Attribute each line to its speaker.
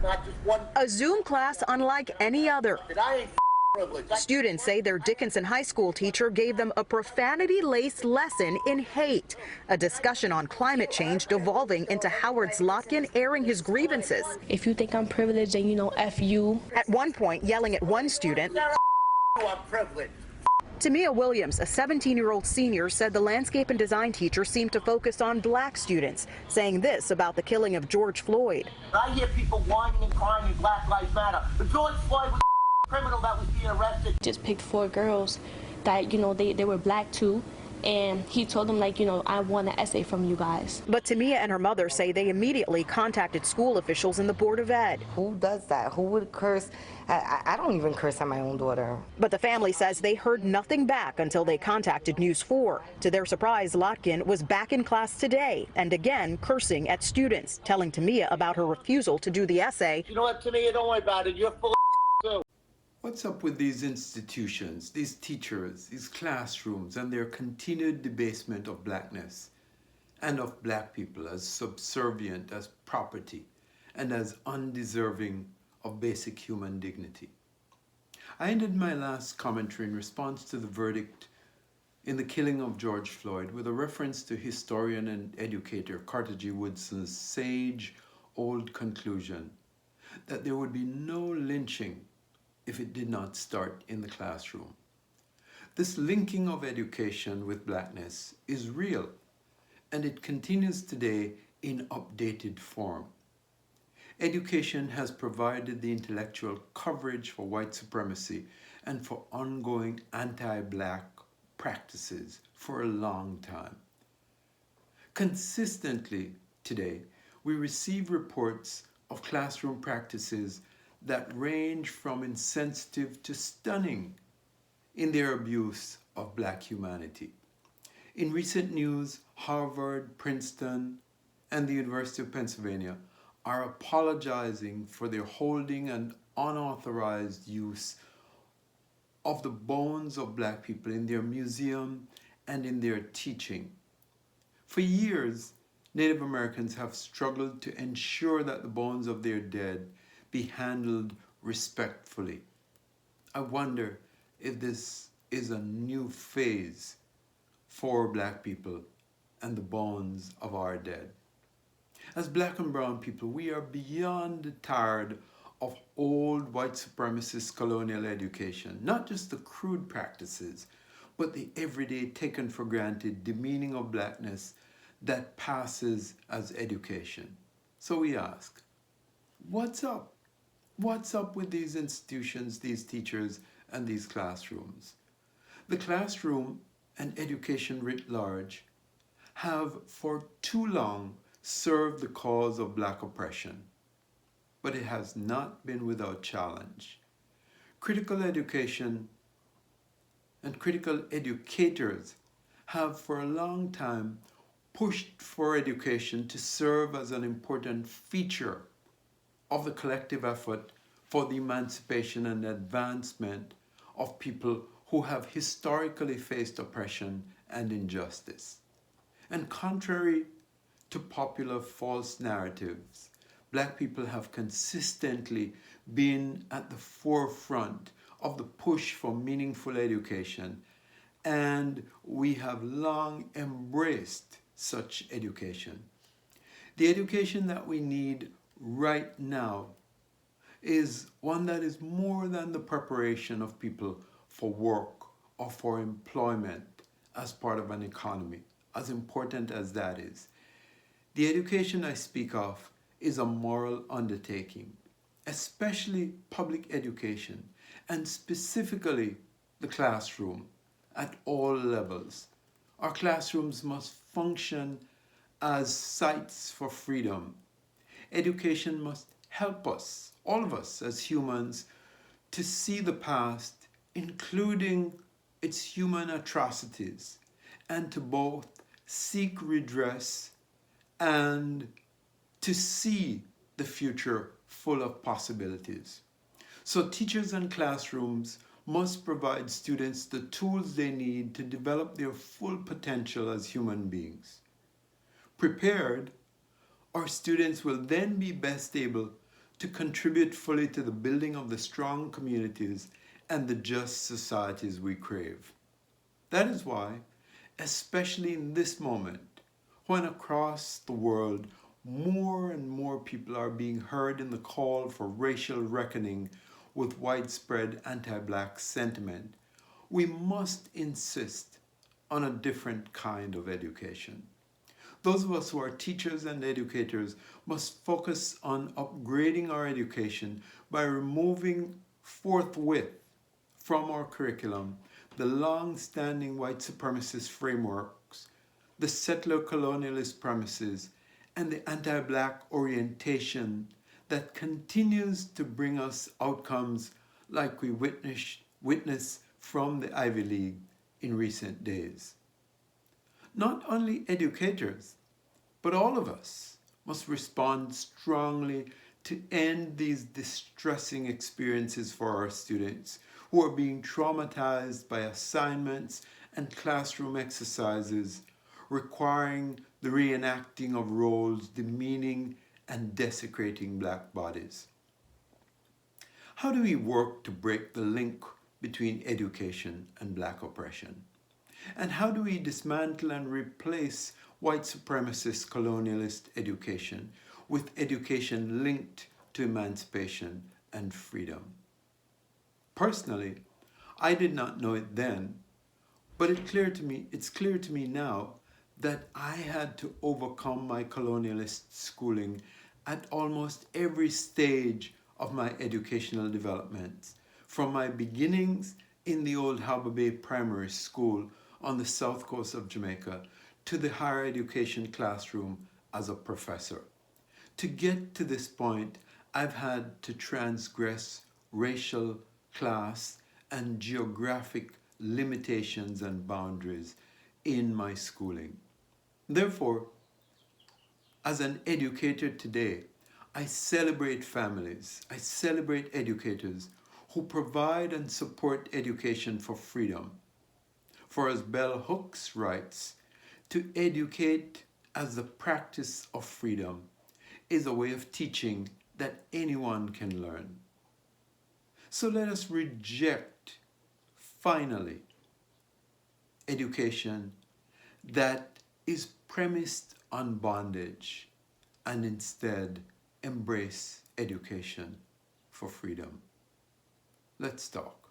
Speaker 1: not just one.
Speaker 2: A Zoom class unlike any other.
Speaker 1: I ain't privileged.
Speaker 2: Students say their Dickinson High School teacher gave them a profanity-laced lesson in hate. A discussion on climate change devolving into Howard Zlotkin airing his grievances.
Speaker 3: If you think I'm privileged, then you know, F you.
Speaker 2: At one point, yelling at one student.
Speaker 1: I'm privileged.
Speaker 2: Tamia Williams, a 17-year-old senior, said the landscape and design teacher seemed to focus on black students, saying this about the killing of George Floyd.
Speaker 1: I hear people whining and crying in Black Lives Matter, but George Floyd was a criminal that was being arrested.
Speaker 3: Just picked 4 girls that, you know, they were black too. And he told them, like, you know, I want an essay from you guys.
Speaker 2: But Tamia and her mother say they immediately contacted school officials and the Board of Ed.
Speaker 4: Who does that? Who would curse? I don't even curse at my own daughter.
Speaker 2: But the family says they heard nothing back until they contacted News 4. To their surprise, Zlotkin was back in class today and again cursing at students, telling Tamia about her refusal to do the essay.
Speaker 1: You know what, Tamia, don't worry about it. You're full of too.
Speaker 5: What's up with these institutions, these teachers, these classrooms, and their continued debasement of blackness and of black people as subservient as property and as undeserving of basic human dignity? I ended my last commentary in response to the verdict in the killing of George Floyd with a reference to historian and educator Carter G. Woodson's sage old conclusion that there would be no lynching if it did not start in the classroom. This linking of education with blackness is real, and it continues today in updated form. Education has provided the intellectual coverage for white supremacy and for ongoing anti-black practices for a long time. Consistently today, we receive reports of classroom practices that range from insensitive to stunning in their abuse of black humanity. In recent news, Harvard, Princeton, and the University of Pennsylvania are apologizing for their holding and unauthorized use of the bones of black people in their museum and in their teaching. For years, Native Americans have struggled to ensure that the bones of their dead be handled respectfully. I wonder if this is a new phase for black people and the bones of our dead. As black and brown people, we are beyond tired of old white supremacist colonial education, not just the crude practices, but the everyday taken for granted demeaning of blackness that passes as education. So we ask, what's up? What's up with these institutions, these teachers, and these classrooms? The classroom and education writ large have for too long served the cause of black oppression, but it has not been without challenge. Critical education and critical educators have for a long time pushed for education to serve as an important feature of the collective effort for the emancipation and advancement of people who have historically faced oppression and injustice. And contrary to popular false narratives, black people have consistently been at the forefront of the push for meaningful education, and we have long embraced such education. The education that we need right now is one that is more than the preparation of people for work or for employment as part of an economy, as important as that is. The education I speak of is a moral undertaking, especially public education, and specifically the classroom at all levels. Our classrooms must function as sites for freedom. Education must help us, all of us as humans, to see the past, including its human atrocities, and to both seek redress and to see the future full of possibilities. So teachers and classrooms must provide students the tools they need to develop their full potential as human beings. Prepared, our students will then be best able to contribute fully to the building of the strong communities and the just societies we crave. That is why, especially in this moment, when across the world more and more people are being heard in the call for racial reckoning with widespread anti-black sentiment, we must insist on a different kind of education. Those of us who are teachers and educators must focus on upgrading our education by removing forthwith from our curriculum the long-standing white supremacist frameworks, the settler colonialist premises, and the anti-black orientation that continues to bring us outcomes like we witness from the Ivy League in recent days. Not only educators, but all of us must respond strongly to end these distressing experiences for our students who are being traumatized by assignments and classroom exercises requiring the reenacting of roles demeaning and desecrating black bodies. How do we work to break the link between education and black oppression? And how do we dismantle and replace white supremacist colonialist education with education linked to emancipation and freedom? Personally, I did not know it then, but it's clear to me now that I had to overcome my colonialist schooling at almost every stage of my educational development, from my beginnings in the old Harbour Bay Primary School on the south coast of Jamaica to the higher education classroom as a professor. To get to this point, I've had to transgress racial, class, and geographic limitations and boundaries in my schooling. Therefore, as an educator today, I celebrate families, I celebrate educators who provide and support education for freedom. For as Bell Hooks writes, to educate as the practice of freedom is a way of teaching that anyone can learn. So let us reject, finally, education that is premised on bondage and instead embrace education for freedom. Let's talk.